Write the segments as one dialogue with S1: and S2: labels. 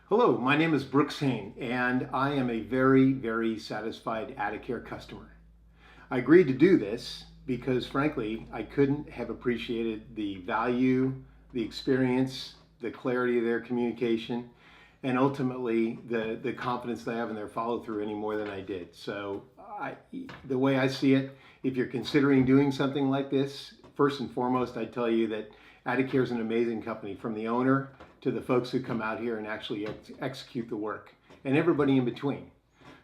S1: Hello, my name is Brooks Hain, and I am a very, very satisfied Atticare customer. I agreed to do this because, frankly, I couldn't have appreciated the value, the experience, the clarity of their communication, and ultimately the confidence they have in their follow through any more than I did. The way I see it, if you're considering doing something like this, first and foremost, I tell you that Atticare is an amazing company, from the owner to the folks who come out here and actually execute the work, and everybody in between.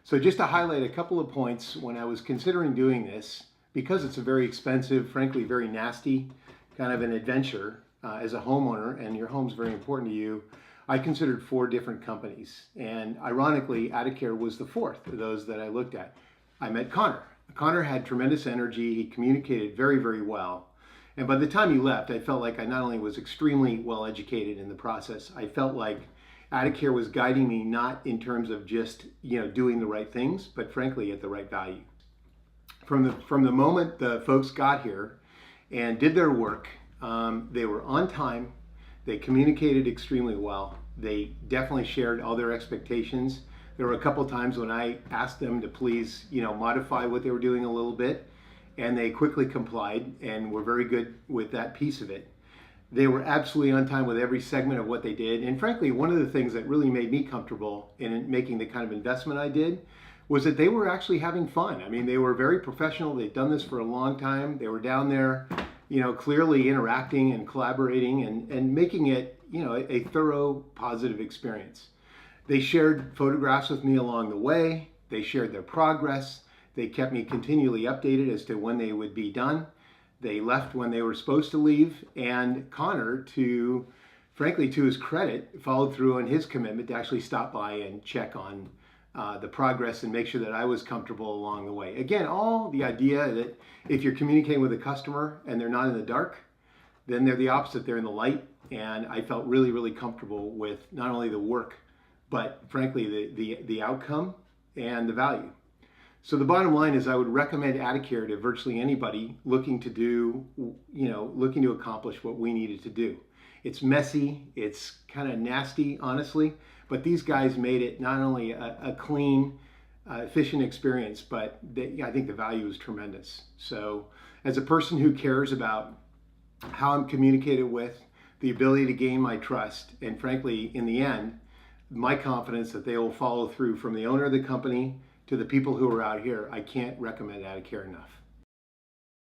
S1: So just to highlight a couple of points, when I was considering doing this, because it's a very expensive, frankly, very nasty kind of an adventure as a homeowner, and your home's very important to you, I considered 4 different companies. And ironically, Atticare was the 4th of those that I looked at. I met Connor. Connor had tremendous energy. He communicated very, very well. And by the time he left, I felt like I not only was extremely well educated in the process, I felt like Atticare was guiding me not in terms of just doing the right things, but frankly at the right value. From the moment the folks got here and did their work, they were on time. They communicated extremely well. They definitely shared all their expectations. There were a couple times when I asked them to please, modify what they were doing a little bit, and they quickly complied and were very good with that piece of it. They were absolutely on time with every segment of what they did. And frankly, one of the things that really made me comfortable in making the kind of investment I did was that they were actually having fun. I mean, they were very professional. They'd done this for a long time. They were down there, clearly interacting and collaborating and making it, a thorough, positive experience. They shared photographs with me along the way. They shared their progress. They kept me continually updated as to when they would be done. They left when they were supposed to leave. And Connor, frankly, to his credit, followed through on his commitment to actually stop by and check on the progress and make sure that I was comfortable along the way. Again, all the idea that if you're communicating with a customer and they're not in the dark, then they're the opposite, they're in the light. And I felt really, really comfortable with not only the work, but frankly, the outcome and the value. So the bottom line is I would recommend Atticare to virtually anybody looking to accomplish what we needed to do. It's messy, it's kind of nasty, honestly, but these guys made it not only a clean, efficient experience, but I think the value is tremendous. So as a person who cares about how I'm communicated with, the ability to gain my trust, and frankly, in the end, my confidence that they will follow through from the owner of the company to the people who are out here, I can't recommend Atticare enough.